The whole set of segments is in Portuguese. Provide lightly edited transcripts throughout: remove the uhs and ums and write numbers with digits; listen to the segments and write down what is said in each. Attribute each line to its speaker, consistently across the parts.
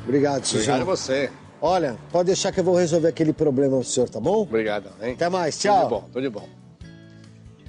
Speaker 1: Obrigado, Suzinho.
Speaker 2: Obrigado a você.
Speaker 1: Olha, pode deixar que eu vou resolver aquele problema pro senhor, tá bom?
Speaker 2: Obrigado, hein?
Speaker 1: Até mais, tchau.
Speaker 2: Tudo de bom.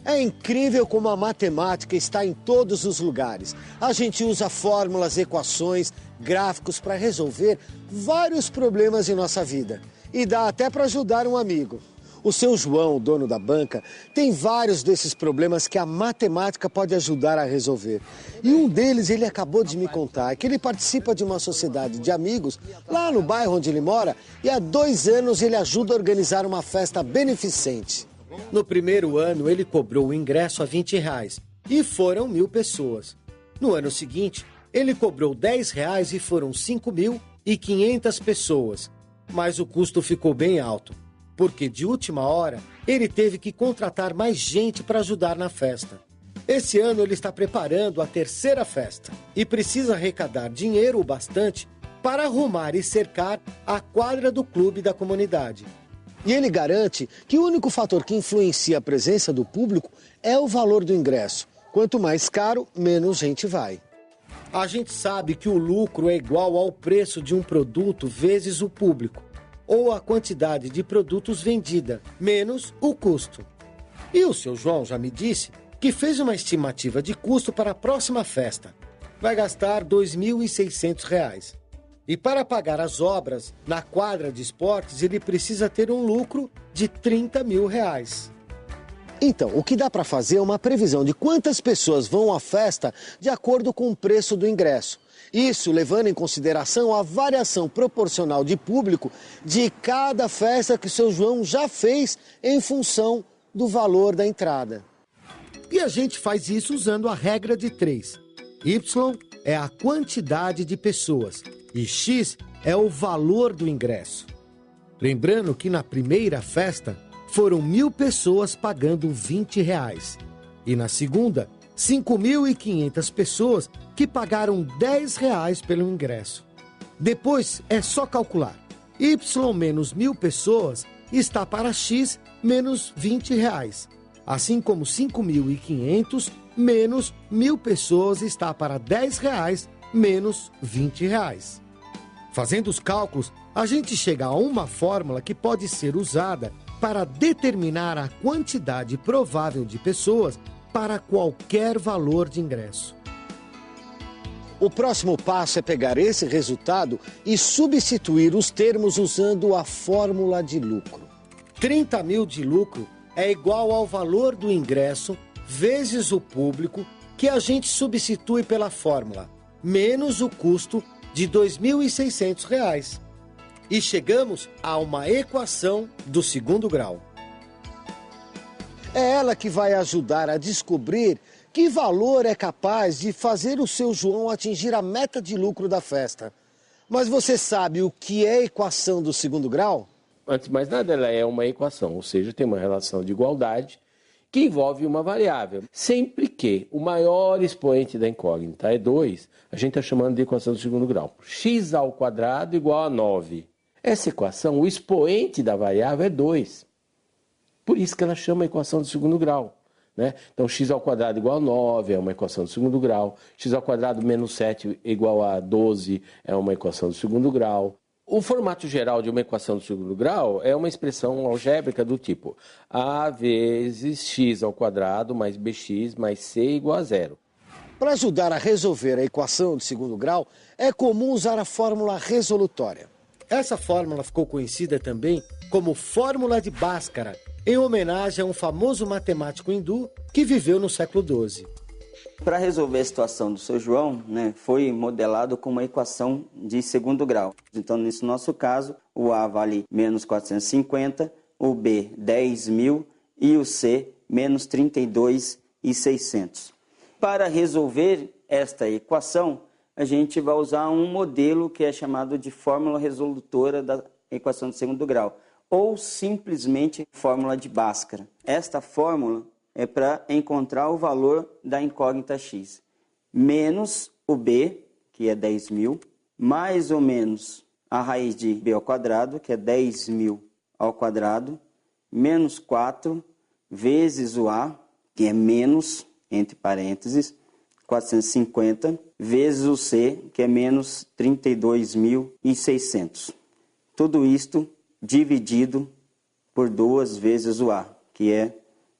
Speaker 1: É incrível como a matemática está em todos os lugares. A gente usa fórmulas, equações, gráficos para resolver vários problemas em nossa vida. E dá até para ajudar um amigo. O seu João, o dono da banca, tem vários desses problemas que a matemática pode ajudar a resolver. E um deles ele acabou de me contar, que ele participa de uma sociedade de amigos lá no bairro onde ele mora e há 2 anos ele ajuda a organizar uma festa beneficente. No primeiro ano ele cobrou o ingresso a R$20 e foram 1.000 pessoas. No ano seguinte ele cobrou R$10 e foram 5.500 pessoas, mas o custo ficou bem alto. Porque de última hora, ele teve que contratar mais gente para ajudar na festa. Esse ano ele está preparando a 3ª festa e precisa arrecadar dinheiro o bastante para arrumar e cercar a quadra do clube da comunidade. E ele garante que o único fator que influencia a presença do público é o valor do ingresso. Quanto mais caro, menos gente vai. A gente sabe que o lucro é igual ao preço de um produto vezes o público, ou a quantidade de produtos vendida, menos o custo. E o seu João já me disse que fez uma estimativa de custo para a próxima festa. Vai gastar R$2.600. E para pagar as obras na quadra de esportes, ele precisa ter um lucro de R$30.000. Então, o que dá para fazer é uma previsão de quantas pessoas vão à festa de acordo com o preço do ingresso. Isso levando em consideração a variação proporcional de público de cada festa que o seu João já fez em função do valor da entrada. E a gente faz isso usando a regra de 3. Y é a quantidade de pessoas e X é o valor do ingresso. Lembrando que na primeira festa foram 1.000 pessoas pagando R$20 e na segunda 5.500 pessoas que pagaram R$10 pelo ingresso. Depois é só calcular. Y menos 1.000 pessoas está para X menos R$20. Assim como 5.500 menos 1.000 pessoas está para R$10 menos R$20. Fazendo os cálculos, a gente chega a uma fórmula que pode ser usada para determinar a quantidade provável de pessoas para qualquer valor de ingresso. O próximo passo é pegar esse resultado e substituir os termos usando a fórmula de lucro. 30.000 de lucro é igual ao valor do ingresso vezes o público, que a gente substitui pela fórmula, menos o custo de R$2.600. E chegamos a uma equação do segundo grau. É ela que vai ajudar a descobrir que valor é capaz de fazer o seu João atingir a meta de lucro da festa. Mas você sabe o que é a equação do segundo grau?
Speaker 3: Antes de mais nada, ela é uma equação, ou seja, tem uma relação de igualdade que envolve uma variável. Sempre que o maior expoente da incógnita é 2, a gente está chamando de equação do segundo grau. X² igual a 9. Essa equação, o expoente da variável é 2. Por isso que ela chama a equação do segundo grau. Né? Então, x² igual a 9 é uma equação do segundo grau. X² menos 7 igual a 12 é uma equação do segundo grau. O formato geral de uma equação do segundo grau é uma expressão algébrica do tipo a vezes x² mais bx mais c igual a 0.
Speaker 1: Para ajudar a resolver a equação de segundo grau, é comum usar a fórmula resolutória. Essa fórmula ficou conhecida também como fórmula de Bhaskara, em homenagem a um famoso matemático hindu que viveu no século XII.
Speaker 4: Para resolver a situação do seu João, foi modelado com uma equação de segundo grau. Então, nesse nosso caso, o A vale menos 450, o B 10.000 e o C menos 32.600. Para resolver esta equação, a gente vai usar um modelo que é chamado de fórmula resolutora da equação de segundo grau, ou simplesmente fórmula de Bhaskara. Esta fórmula é para encontrar o valor da incógnita x, menos o b, que é 10.000, mais ou menos a raiz de b ao quadrado, que é 10.000 ao quadrado, menos 4, vezes o a, que é menos, entre parênteses, 450, vezes o C, que é menos 32.600. Tudo isto dividido por 2 vezes o A, que é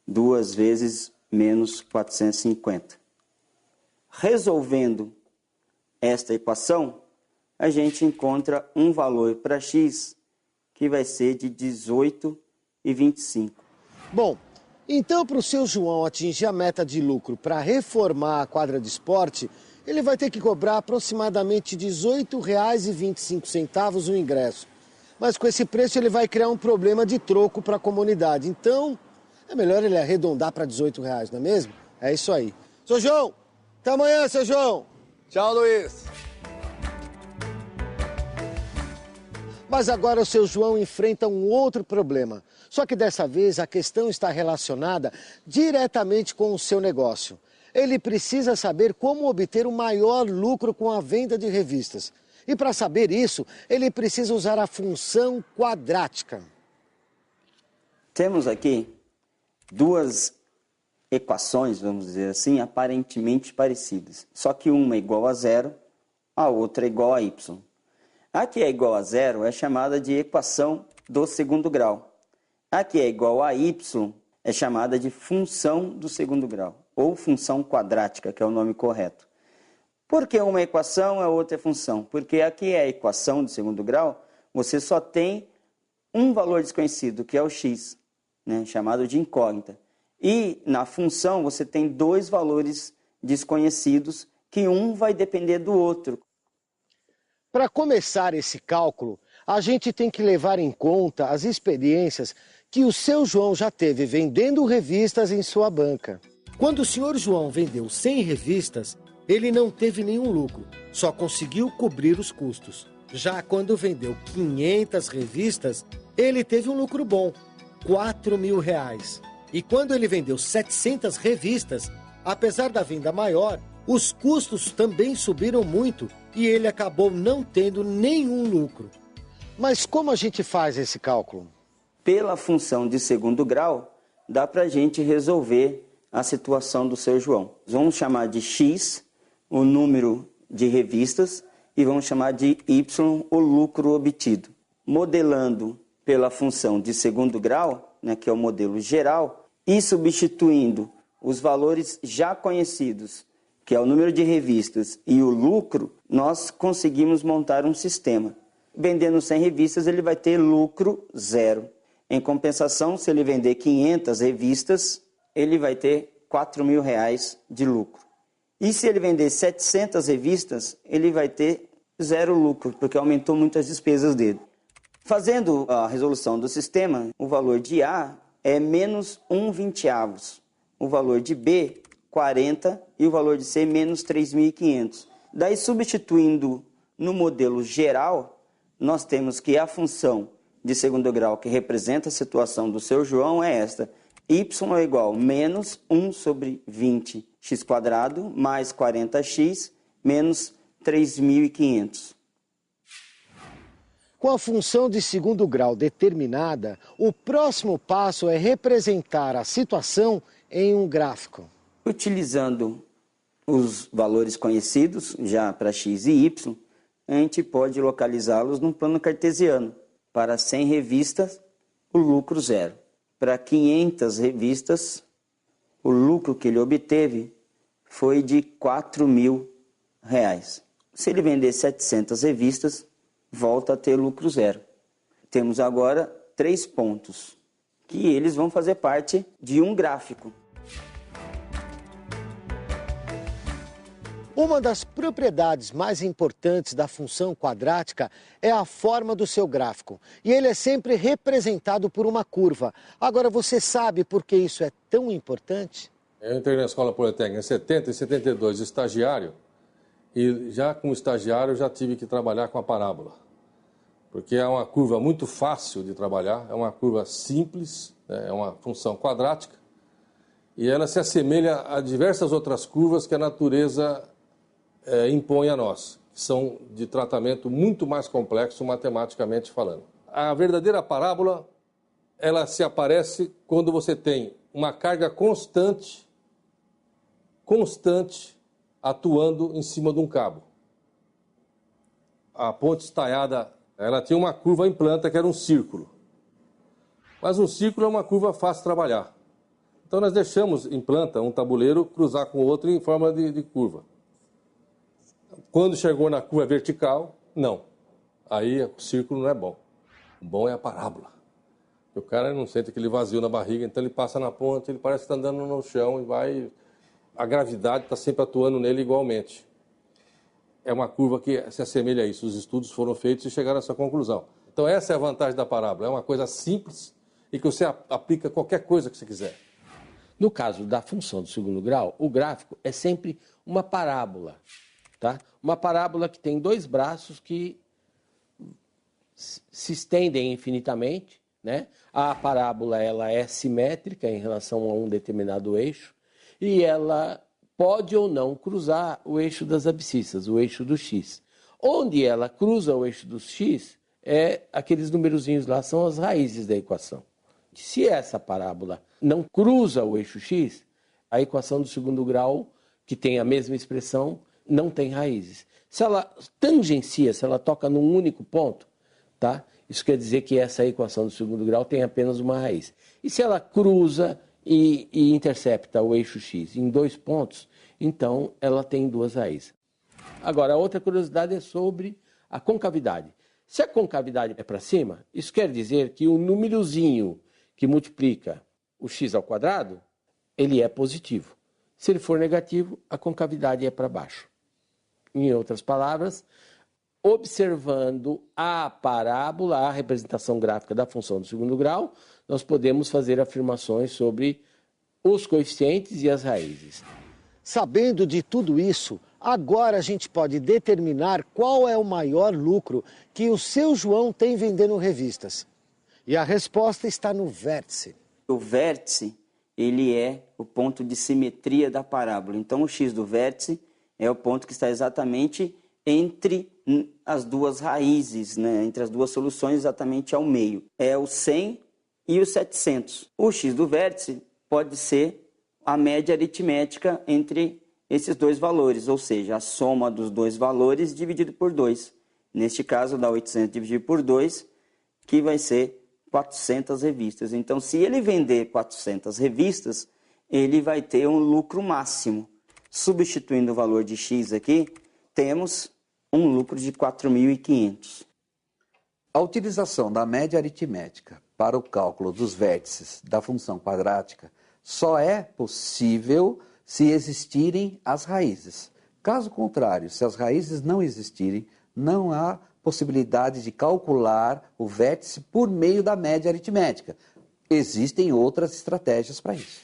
Speaker 4: 2 vezes menos 450. Resolvendo esta equação, a gente encontra um valor para x que vai ser de 18,25.
Speaker 1: Bom, então para o seu João atingir a meta de lucro para reformar a quadra de esporte, ele vai ter que cobrar aproximadamente R$ 18,25 o ingresso. Mas com esse preço ele vai criar um problema de troco para a comunidade. Então, é melhor ele arredondar para R$ 18, não é mesmo? É isso aí. Seu João, até amanhã, seu João.
Speaker 2: Tchau, Luiz.
Speaker 1: Mas agora o seu João enfrenta um outro problema. Só que dessa vez a questão está relacionada diretamente com o seu negócio. Ele precisa saber como obter o maior lucro com a venda de revistas. E para saber isso, ele precisa usar a função quadrática.
Speaker 4: Temos aqui 2 equações, vamos dizer assim, aparentemente parecidas. Só que uma é igual a 0, a outra é igual a y. A que é igual a 0 é chamada de equação do segundo grau. A que é igual a y é chamada de função do segundo grau, ou função quadrática, que é o nome correto. Por que uma equação e a outra é função? Porque aqui é a equação do segundo grau, você só tem um valor desconhecido, que é o x, né, chamado de incógnita. E na função você tem 2 valores desconhecidos, que um vai depender do outro.
Speaker 1: Para começar esse cálculo, a gente tem que levar em conta as experiências que o seu João já teve vendendo revistas em sua banca. Quando o senhor João vendeu 100 revistas, ele não teve nenhum lucro, só conseguiu cobrir os custos. Já quando vendeu 500 revistas, ele teve um lucro bom, R$4.000. E quando ele vendeu 700 revistas, apesar da venda maior, os custos também subiram muito e ele acabou não tendo nenhum lucro. Mas como a gente faz esse cálculo?
Speaker 4: Pela função de segundo grau, dá para a gente resolver a situação do seu João. Vamos chamar de x o número de revistas e vamos chamar de y o lucro obtido. Modelando pela função de segundo grau, né, que é o modelo geral, e substituindo os valores já conhecidos, que é o número de revistas e o lucro, nós conseguimos montar um sistema. Vendendo 100 revistas, ele vai ter lucro 0. Em compensação, se ele vender 500 revistas, ele vai ter R$4.000 de lucro. E se ele vender 700 revistas, ele vai ter 0 lucro, porque aumentou muito as despesas dele. Fazendo a resolução do sistema, o valor de A é menos 1/20. O valor de B, 40, e o valor de C, menos 3.500. Daí, substituindo no modelo geral, nós temos que a função de segundo grau que representa a situação do seu João é esta. Y é igual a menos 1/20x² mais 40x menos 3.500.
Speaker 1: Com a função de segundo grau determinada, o próximo passo é representar a situação em um gráfico.
Speaker 4: Utilizando os valores conhecidos já para x e y, a gente pode localizá-los num plano cartesiano. Para 100 revistas, o lucro 0. Para 500 revistas, o lucro que ele obteve foi de R$4.000. Se ele vender 700 revistas, volta a ter lucro 0. Temos agora 3 pontos, que eles vão fazer parte de um gráfico.
Speaker 1: Uma das propriedades mais importantes da função quadrática é a forma do seu gráfico. E ele é sempre representado por uma curva. Agora, você sabe por que isso é tão importante?
Speaker 2: Eu entrei na Escola Politécnica em 70 e 72, estagiário, e já como estagiário já tive que trabalhar com a parábola. Porque é uma curva muito fácil de trabalhar, é uma curva simples, né, é uma função quadrática, e ela se assemelha a diversas outras curvas que a natureza impõe a nós, que são de tratamento muito mais complexo matematicamente falando. A verdadeira parábola, ela se aparece quando você tem uma carga constante atuando em cima de um cabo. A ponte estaiada, ela tinha uma curva em planta que era um círculo. Mas um círculo é uma curva fácil de trabalhar. Então nós deixamos em planta um tabuleiro cruzar com o outro em forma de curva. Quando chegou na curva vertical, não. Aí o círculo não é bom. O bom é a parábola. O cara não sente aquele vazio na barriga, então ele passa na ponte, ele parece que está andando no chão e vai... A gravidade está sempre atuando nele igualmente. É uma curva que se assemelha a isso. Os estudos foram feitos e chegaram a essa conclusão. Então essa é a vantagem da parábola. É uma coisa simples e que você aplica qualquer coisa que você quiser.
Speaker 3: No caso da função do segundo grau, o gráfico é sempre uma parábola. Tá? Uma parábola que tem dois braços que se estendem infinitamente, né? A parábola ela é simétrica em relação a um determinado eixo e ela pode ou não cruzar o eixo das abscissas, o eixo do x. Onde ela cruza o eixo do x, aqueles numerozinhos lá são as raízes da equação. Se essa parábola não cruza o eixo x, a equação do segundo grau, que tem a mesma expressão, não tem raízes. Se ela tangencia, se ela toca num único ponto, tá? Isso quer dizer que essa equação do segundo grau tem apenas uma raiz. E se ela cruza e intercepta o eixo x em dois pontos, então ela tem duas raízes. Agora, a outra curiosidade é sobre a concavidade. Se a concavidade é para cima, isso quer dizer que o númerozinho que multiplica o x ao quadrado, ele é positivo. Se ele for negativo, a concavidade é para baixo. Em outras palavras, observando a parábola, a representação gráfica da função do segundo grau, nós podemos fazer afirmações sobre os coeficientes e as raízes.
Speaker 1: Sabendo de tudo isso, agora a gente pode determinar qual é o maior lucro que o seu João tem vendendo revistas. E a resposta está no vértice.
Speaker 4: O vértice, ele é o ponto de simetria da parábola. Então, o x do vértice é o ponto que está exatamente entre as duas raízes, né? Entre as duas soluções, exatamente ao meio. É o 100 e o 700. O x do vértice pode ser a média aritmética entre esses dois valores, ou seja, a soma dos dois valores dividido por 2. Neste caso, dá 800 dividido por 2, que vai ser 400 revistas. Então, se ele vender 400 revistas, ele vai ter um lucro máximo. Substituindo o valor de x aqui, temos um lucro de 4.500.
Speaker 5: A utilização da média aritmética para o cálculo dos vértices da função quadrática só é possível se existirem as raízes. Caso contrário, se as raízes não existirem, não há possibilidade de calcular o vértice por meio da média aritmética. Existem outras estratégias para isso.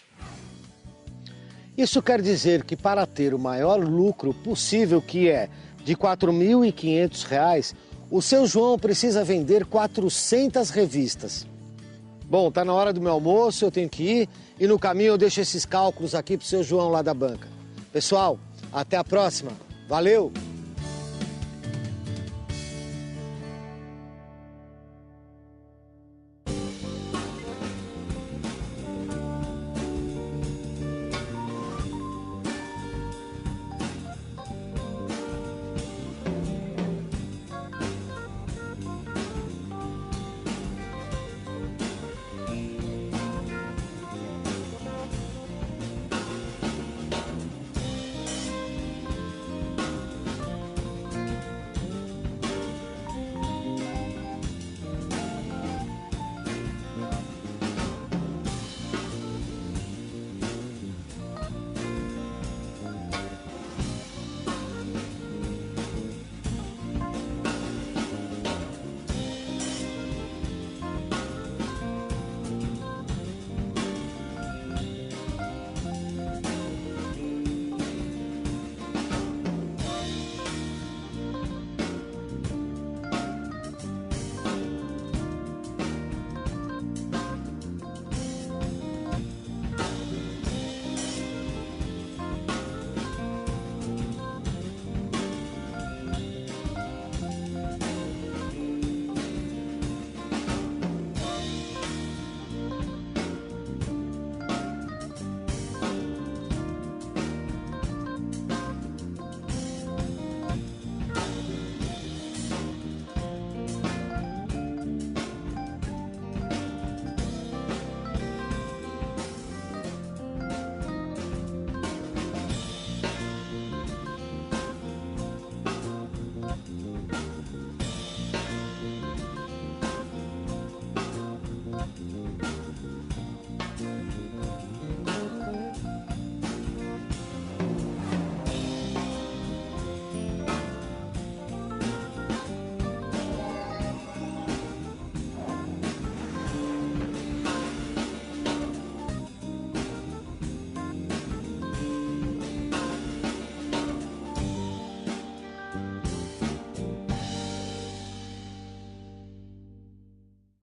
Speaker 1: Isso quer dizer que para ter o maior lucro possível, que é de R$ 4.500, o seu João precisa vender 400 revistas. Bom, tá na hora do meu almoço, eu tenho que ir e no caminho eu deixo esses cálculos aqui pro seu João lá da banca. Pessoal, até a próxima. Valeu!